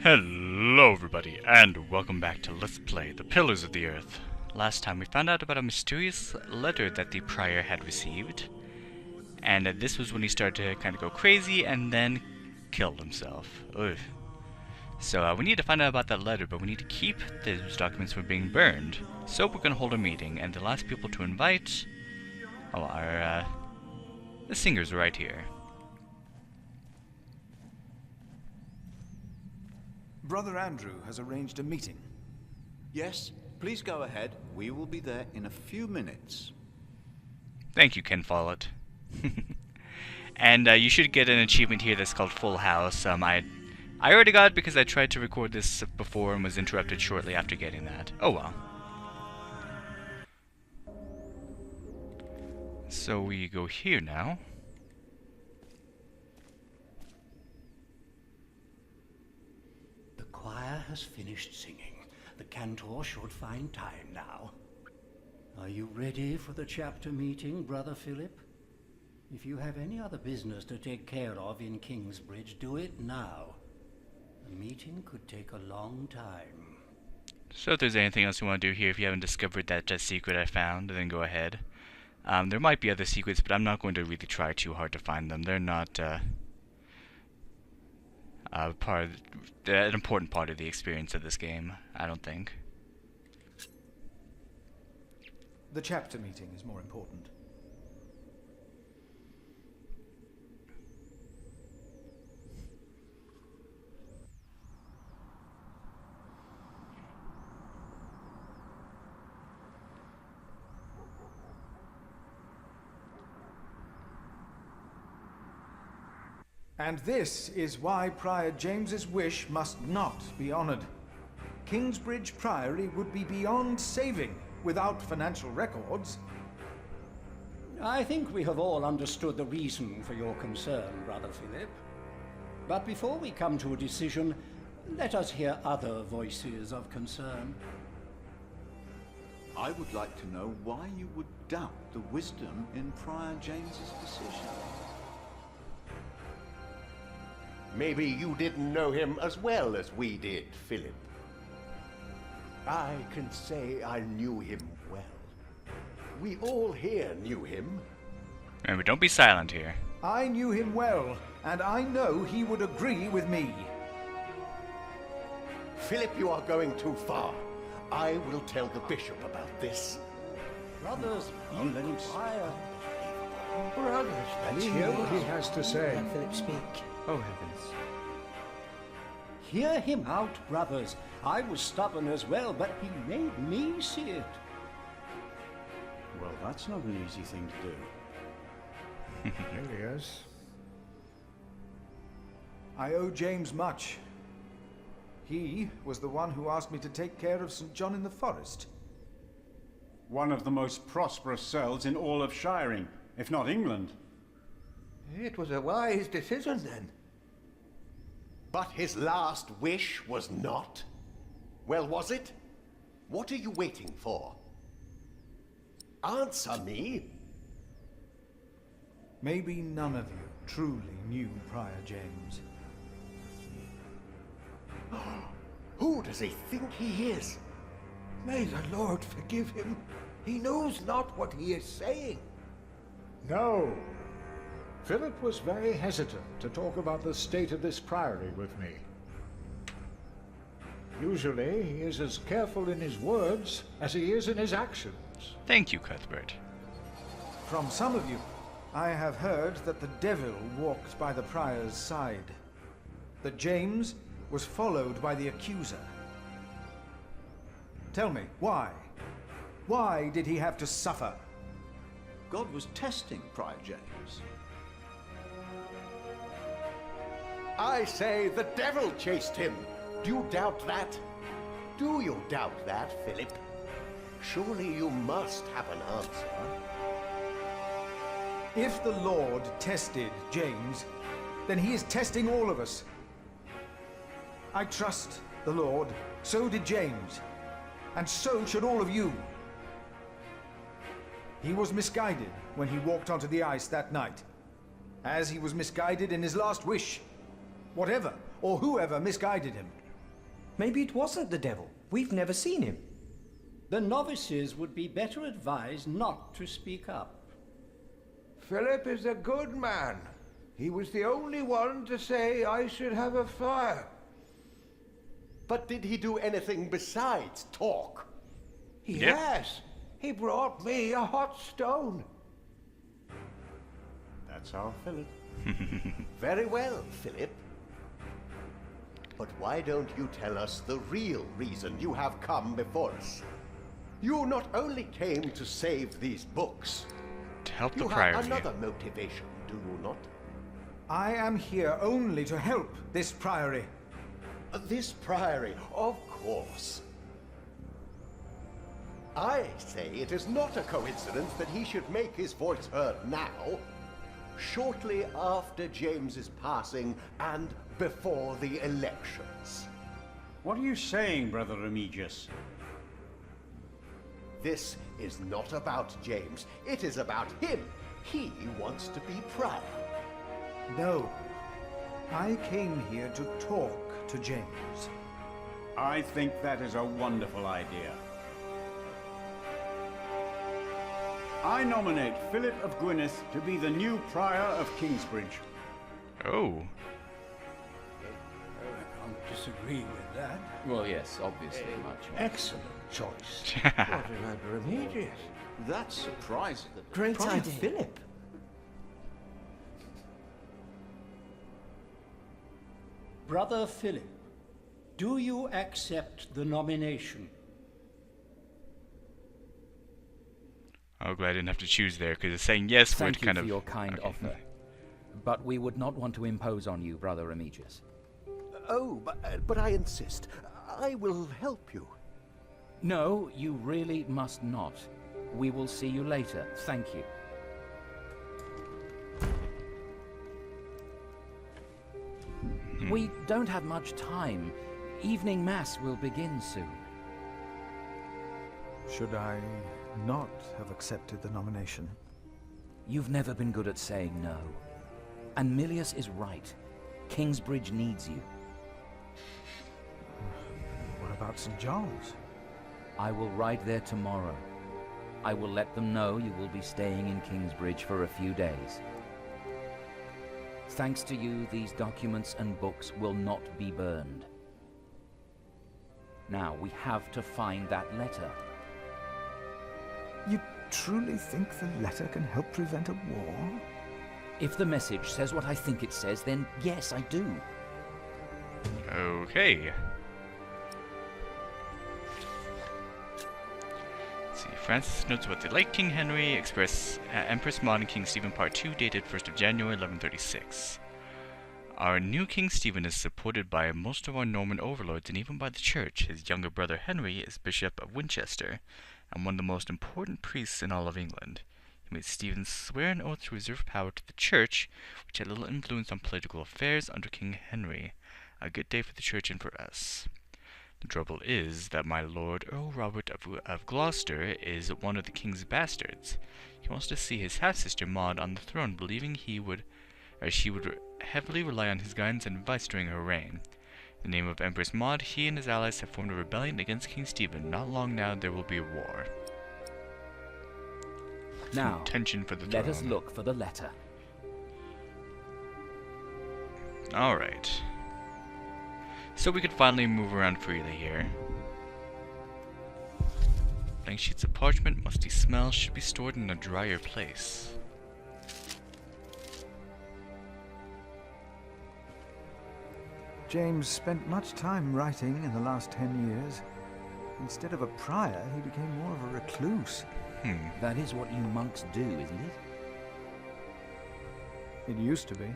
Hello everybody, and welcome back to Let's Play The Pillars of the Earth. Last time we found out about a mysterious letter that the prior had received, and this was when he started to kind of go crazy and then killed himself. Ugh. So we need to find out about that letter, but we need to keep those documents from being burned. So we're going to hold a meeting, and the last people to invite are the singers right here. Brother Andrew has arranged a meeting. Yes, please go ahead. We will be there in a few minutes. Thank you, Ken Follett. And you should get an achievement here that's called Full House. I already got it because I tried to record this before and was interrupted shortly after getting that. Oh well. So we go here now. The choir has finished singing. The cantor should find time now. Are you ready for the chapter meeting, Brother Philip? If you have any other business to take care of in Kingsbridge, do it now. The meeting could take a long time. So if there's anything else you want to do here, if you haven't discovered that secret I found, then go ahead. There might be other secrets, but I'm not going to really try too hard to find them. They're not an important part of the experience of this game, I don't think. The chapter meeting is more important. And this is why Prior James's wish must not be honored. Kingsbridge Priory would be beyond saving without financial records. I think we have all understood the reason for your concern, Brother Philip. But before we come to a decision, let us hear other voices of concern. I would like to know why you would doubt the wisdom in Prior James's decision. Maybe you didn't know him as well as we did, Philip. I can say I knew him well. We all here knew him. Remember, don't be silent here. I knew him well, and I know he would agree with me. Philip, you are going too far. I will tell the bishop about this. Brothers, even Prior. Brothers, Let's hear what he has to say. Let Philip speak. Oh, heavens. Hear him out, brothers. I was stubborn as well, but he made me see it. Well, that's not an easy thing to do. Elias. I owe James much. He was the one who asked me to take care of St. John in the Forest. One of the most prosperous cells in all of Shiring, if not England. It was a wise decision then. But his last wish was not. Well, was it? What are you waiting for? Answer me. Maybe none of you truly knew Prior James. Who does he think he is? May the Lord forgive him. He knows not what he is saying. No. Philip was very hesitant to talk about the state of this priory with me. Usually, he is as careful in his words as he is in his actions. Thank you, Cuthbert. From some of you, I have heard that the devil walked by the prior's side. That James was followed by the accuser. Tell me, why? Why did he have to suffer? God was testing Prior James. I say the devil chased him. Do you doubt that? Do you doubt that, Philip? Surely you must have an answer. If the Lord tested James, then he is testing all of us. I trust the Lord. So did James. And so should all of you. He was misguided when he walked onto the ice that night. As he was misguided in his last wish. Whatever or whoever misguided him. Maybe it wasn't the devil. We've never seen him. The novices would be better advised not to speak up. Philip is a good man. He was the only one to say I should have a fire. But did he do anything besides talk? Yes, he brought me a hot stone. That's our Philip. Very well, Philip. But why don't you tell us the real reason you have come before us? You not only came to save these books, To help the you priory. have another motivation, do you not? I am here only to help this priory. This priory, of course. I say it is not a coincidence that he should make his voice heard now, shortly after James's passing and before the elections. What are you saying, Brother Remigius? This is not about James. It is about him. He wants to be prior. No, I came here to talk to James. I think that is a wonderful idea. I nominate Philip of Gwynedd to be the new prior of Kingsbridge. Oh. I can't disagree with that. Well, yes, obviously, much. Excellent choice. What an Adromedius. That's surprising. Great Pride idea. Philip. Brother Philip, do you accept the nomination? Oh, glad I didn't have to choose there, because it's saying yes would Thank you kind for of... your kind okay. offer. But we would not want to impose on you, Brother Remigius. Oh, but I insist. I will help you. No, you really must not. We will see you later. Thank you. We don't have much time. Evening Mass will begin soon. Should I not have accepted the nomination? You've never been good at saying no. And Milius is right. Kingsbridge needs you. What about St. John's? I will ride there tomorrow. I will let them know you will be staying in Kingsbridge for a few days. Thanks to you, these documents and books will not be burned. Now, we have to find that letter. You truly think the letter can help prevent a war? If the message says what I think it says, then yes, I do. Okay. Let's see. Francis notes about the late King Henry, Empress Maud and King Stephen Part 2, dated 1st of January 1136. Our new King Stephen is supported by most of our Norman overlords and even by the Church. His younger brother Henry is Bishop of Winchester and one of the most important priests in all of England. He made Stephen swear an oath to reserve power to the Church, which had little influence on political affairs under King Henry. A good day for the Church and for us. The trouble is that my lord Earl Robert of Gloucester is one of the king's bastards. He wants to see his half-sister Maud on the throne, believing she would heavily rely on his guidance and advice during her reign. In the name of Empress Maud, he and his allies have formed a rebellion against King Stephen. Not long now, there will be a war. Now, Tension for the let throne. us look for the letter. Alright. So we could finally move around freely here. Blank sheets of parchment, musty smell, should be stored in a drier place. James spent much time writing in the last 10 years. Instead of a prior, he became more of a recluse. That is what you monks do, isn't it? It used to be.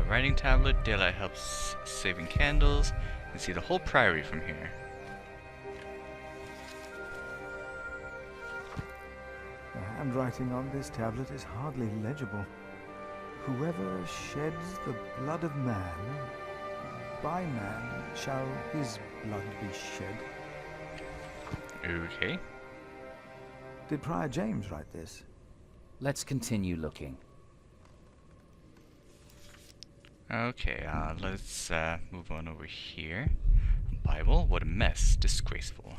Writing tablet, daylight helps saving candles. You can see the whole priory from here. The handwriting on this tablet is hardly legible. Whoever sheds the blood of man, by man shall his blood be shed. Okay. Did Prior James write this? Let's continue looking. Okay, let's move on over here. Bible, what a mess. Disgraceful.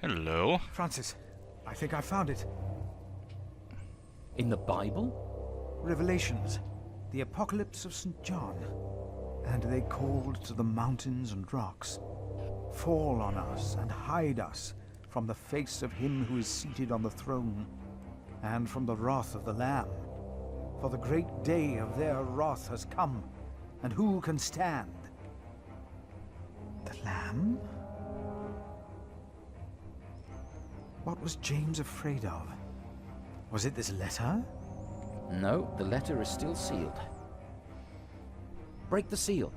Hello. Francis, I think I found it. In the Bible? Revelations, the Apocalypse of St. John. And they called to the mountains and rocks, "Fall on us and hide us from the face of him who is seated on the throne, and from the wrath of the Lamb. For the great day of their wrath has come, and who can stand?" The Lamb? What was James afraid of? Was it this letter? No, the letter is still sealed. Break the seal.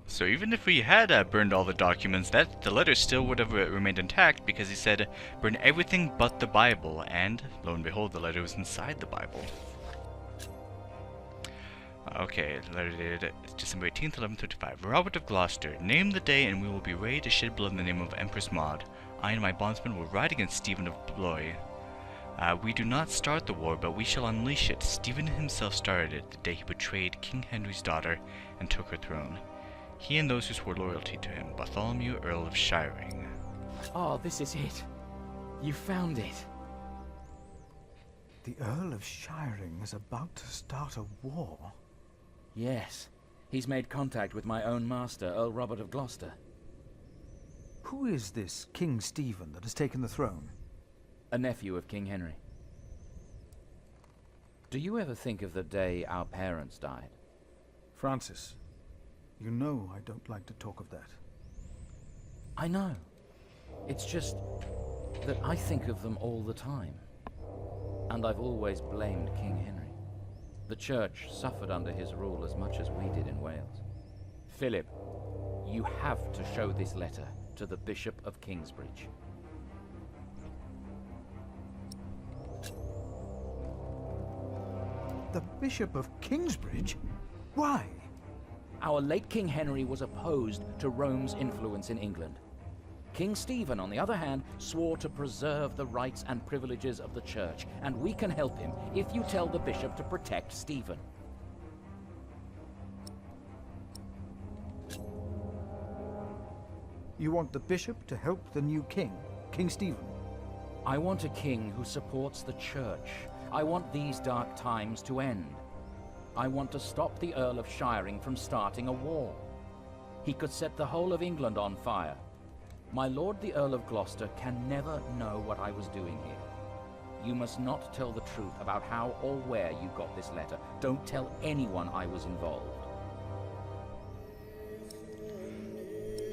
So even if we had burned all the documents, the letter still would have remained intact, because he said burn everything but the Bible, and lo and behold, the letter was inside the Bible. Okay, letter dated December 18th, 1135. Robert of Gloucester, name the day and we will be ready to shed blood in the name of Empress Maud. I and my bondsmen will ride against Stephen of Blois. We do not start the war, but we shall unleash it. Stephen himself started it the day he betrayed King Henry's daughter and took her throne. He and those who swore loyalty to him. Bartholomew, Earl of Shiring. Oh, this is it. You found it. The Earl of Shiring is about to start a war. Yes. He's made contact with my own master, Earl Robert of Gloucester. Who is this King Stephen that has taken the throne? A nephew of King Henry. Do you ever think of the day our parents died? Francis, you know I don't like to talk of that. I know. It's just that I think of them all the time. And I've always blamed King Henry. The church suffered under his rule as much as we did in Wales. Philip, you have to show this letter to the Bishop of Kingsbridge. The Bishop of Kingsbridge? Why? Our late King Henry was opposed to Rome's influence in England. King Stephen, on the other hand, swore to preserve the rights and privileges of the church, and we can help him if you tell the bishop to protect Stephen. You want the bishop to help the new king, King Stephen? I want a king who supports the church. I want these dark times to end. I want to stop the Earl of Shiring from starting a war. He could set the whole of England on fire. My lord the Earl of Gloucester can never know what I was doing here. You must not tell the truth about how or where you got this letter. Don't tell anyone I was involved.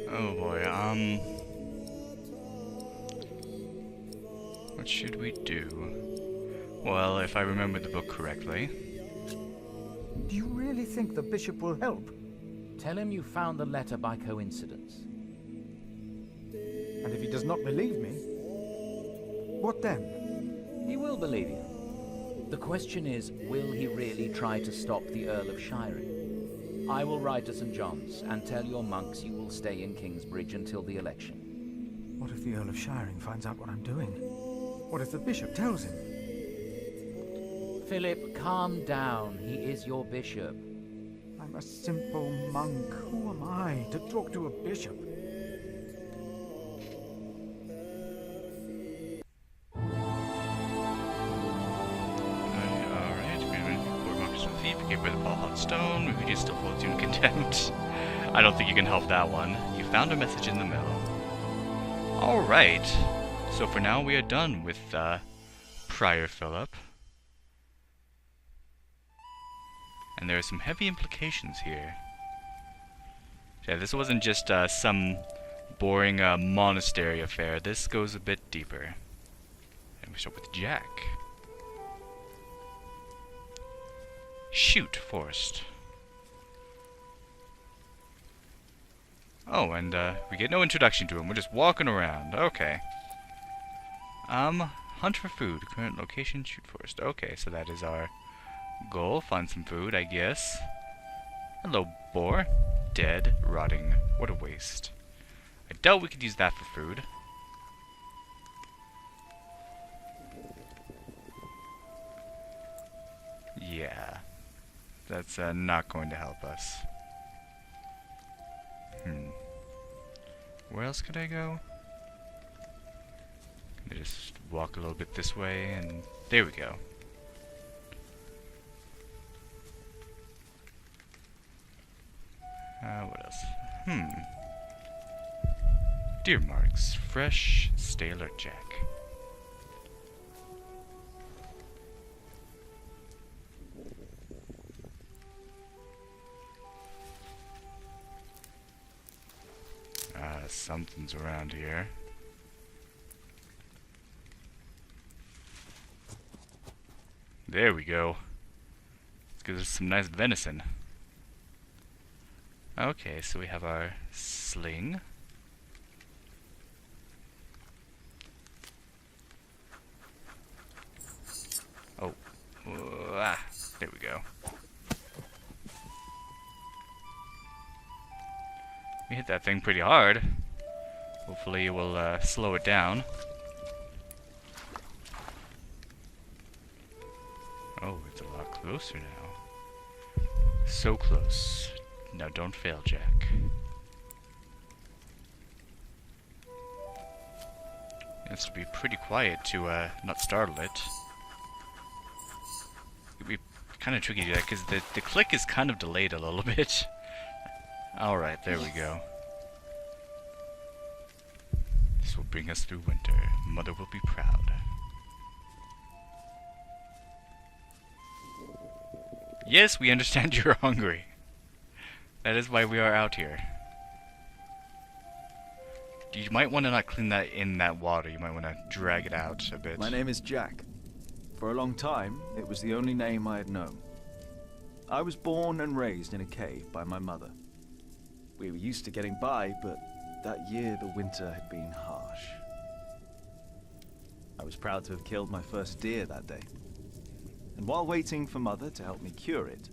Oh boy, what should we do? Well, if I remember the book correctly. Do you really think the bishop will help? Tell him you found the letter by coincidence. And if he does not believe me, what then? He will believe you. The question is, will he really try to stop the Earl of Shiring? I will ride to St. John's and tell your monks you will stay in Kingsbridge until the election. What if the Earl of Shiring finds out what I'm doing? What if the bishop tells him? Philip, calm down. He is your bishop. I'm a simple monk. Who am I to talk to a bishop? Get rid of the hot stone, Refugees still holds you in contempt. I don't think you can help that one. You found a message in the middle. Alright, so for now we are done with Prior Philip. And there are some heavy implications here. Yeah, this wasn't just some boring monastery affair. This goes a bit deeper. And we start with Jack. Shoot, Forest. Oh, and we get no introduction to him. We're just walking around. Okay. Hunt for food. Current location, shoot Forest. Okay, so that is our goal. Find some food, I guess. Hello, boar. Dead, rotting. What a waste. I doubt we could use that for food. Yeah. That's not going to help us. Where else could I go? Can I just walk a little bit this way and there we go. What else? Deer marks. Fresh Staler Jack. Something's around here. There we go. Let's give us some nice venison. Okay, so we have our sling. Oh. There we go. We hit that thing pretty hard. Hopefully it will slow it down. Oh, it's a lot closer now. So close. Now don't fail, Jack. It has to be pretty quiet to not startle it. It'd be kind of tricky to do that because the click is kind of delayed a little bit. Alright, there we go. This will bring us through winter. Mother will be proud. Yes, we understand you're hungry. That is why we are out here. You might want to not clean that in that water. You might want to drag it out a bit. My name is Jack. For a long time, it was the only name I had known. I was born and raised in a cave by my mother. We were used to getting by, but that year the winter had been harsh. I was proud to have killed my first deer that day. And while waiting for Mother to help me cure it,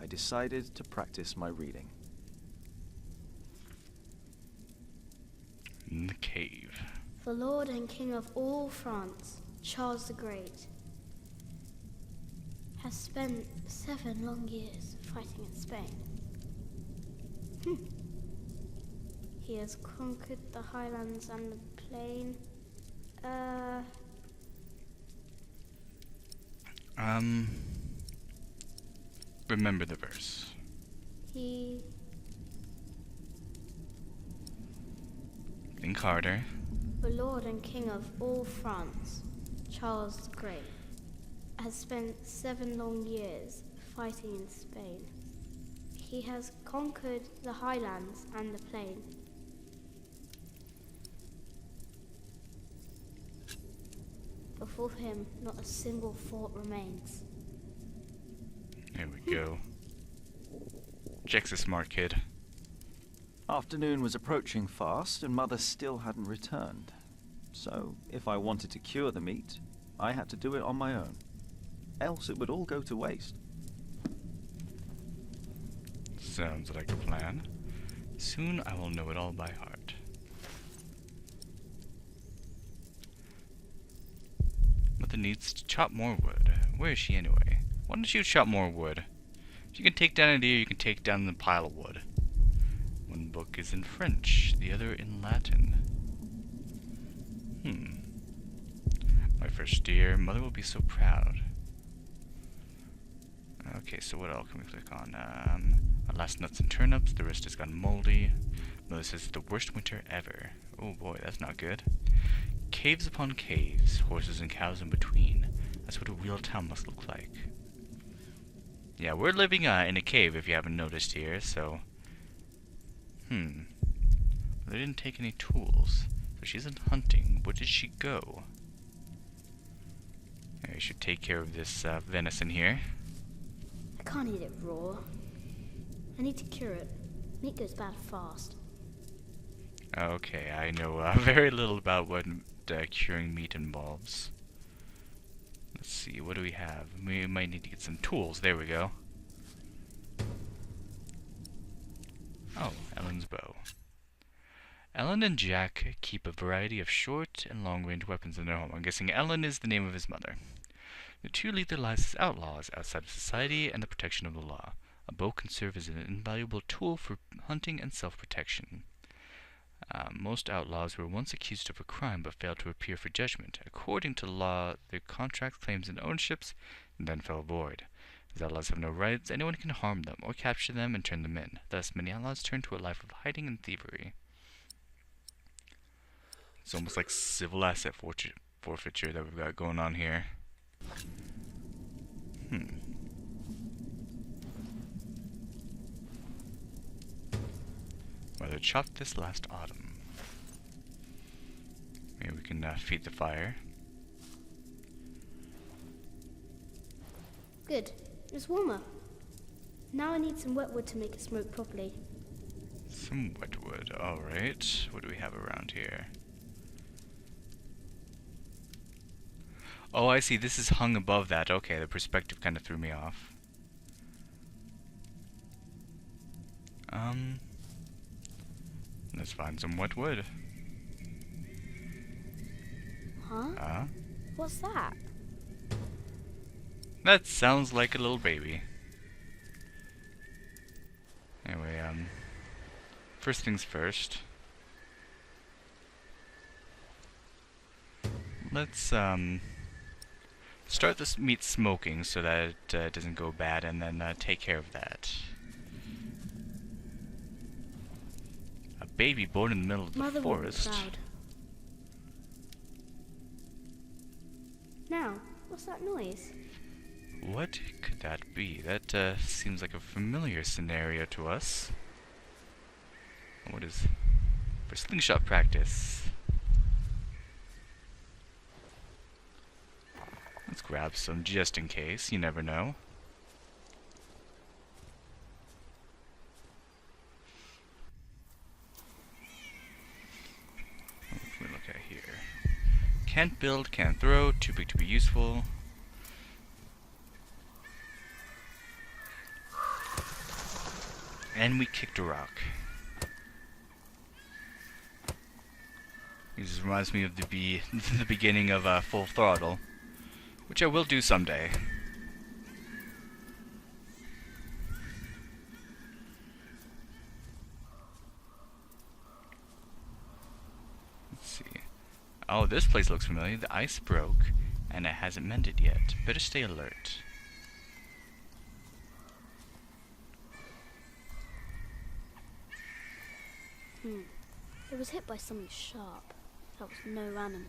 I decided to practice my reading. In the cave. The Lord and King of all France, Charles the Great, has spent 7 long years fighting in Spain. He has conquered the highlands and the plain. Remember the verse. Think harder. The Lord and King of all France, Charles the Great, has spent 7 long years fighting in Spain. He has conquered the highlands and the plain. Before him, not a single fort remains. There we go. Jack's a smart kid. Afternoon was approaching fast, and Mother still hadn't returned. So, if I wanted to cure the meat, I had to do it on my own. Else it would all go to waste. Sounds like a plan. Soon I will know it all by heart. Mother needs to chop more wood. Where is she anyway? Why don't you chop more wood? If you can take down a deer, you can take down the pile of wood. One book is in French, the other in Latin. My first deer. Mother will be so proud. Okay, so what else can we click on? Our last nuts and turnips. The rest has gone moldy. Mother says it's the worst winter ever. Oh boy, that's not good. Caves upon caves, horses and cows in between. That's what a real town must look like. Yeah, we're living in a cave if you haven't noticed here, so... They didn't take any tools, so she isn't hunting. Where did she go? I should take care of this venison here. I can't eat it raw. I need to cure it. Meat goes bad fast. Okay, I know very little about what curing meat involves. Let's see, what do we have? We might need to get some tools. There we go. Oh, Ellen's bow. Ellen and Jack keep a variety of short and long-range weapons in their home. I'm guessing Ellen is the name of his mother. The two lead their lives as outlaws outside of society and the protection of the law. A bow can serve as an invaluable tool for hunting and self-protection. Most outlaws were once accused of a crime but failed to appear for judgment. According to law, their contracts, claims, and ownerships then fell void. As outlaws have no rights, anyone can harm them or capture them and turn them in. Thus, many outlaws turn to a life of hiding and thievery. It's almost like civil asset forfeiture that we've got going on here. Mother chopped this last autumn. Maybe we can feed the fire. Good. It's warmer. Now I need some wet wood to make it smoke properly. Some wet wood, alright. What do we have around here? Oh, I see. This is hung above that. Okay, the perspective kind of threw me off. Let's find some wet wood. Huh? What's that? That sounds like a little baby. Anyway, first things first. Let's, start this meat smoking so that it doesn't go bad, and then take care of that. A baby born in the middle of the Mother forest. will be proud. Now, what's that noise? What could that be? That seems like a familiar scenario to us. What is... for slingshot practice. Let's grab some just in case, you never know. What can we look at here? Can't build, can't throw, too big to be useful. And we kicked a rock. This reminds me of the beginning of Full Throttle, which I will do someday. Let's see. Oh, this place looks familiar. The ice broke, and it hasn't mended yet. Better stay alert. It was hit by something sharp. That was no animal.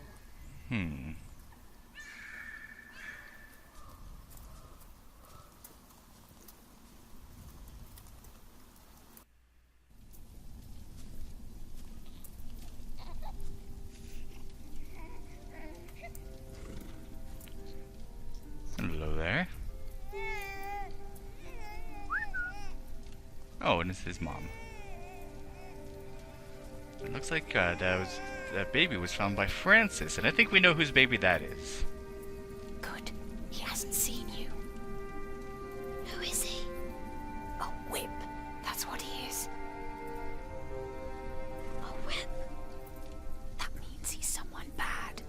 Hello there. Oh, and it's his mom. It looks like that baby was found by Francis, and I think we know whose baby that is. Good. He hasn't seen you. Who is he? A whip. That's what he is. A whip? That means he's someone bad.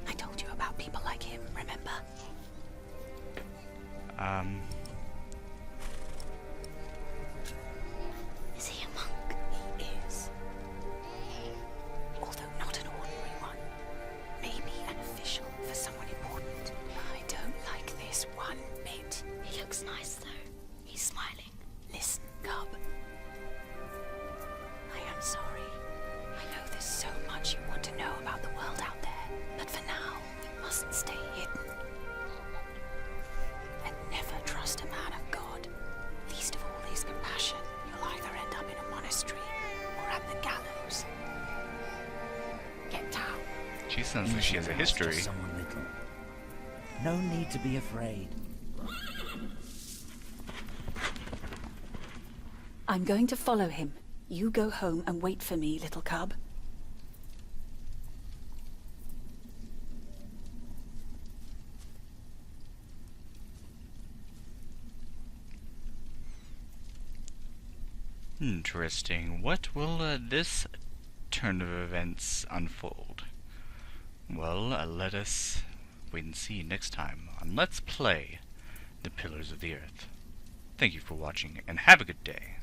I told you about people like him, remember? Is he a monk? He is. Although not an ordinary one. Maybe an official for someone important. I don't like this one bit. He looks nice though. He's smiling. Listen, Cub. I am sorry. I know there's so much you want to know about the world out there, but for now, we mustn't stay hidden. And never trust a man of God. Least of all his compassion. You'll either end up in a monastery or at the gallows. Get down. She sounds like she has a history. Someone little. No need to be afraid. I'm going to follow him. You go home and wait for me, little cub. Interesting. What will this turn of events unfold? Well, let us wait and see next time on Let's Play The Pillars of the Earth. Thank you for watching, and have a good day.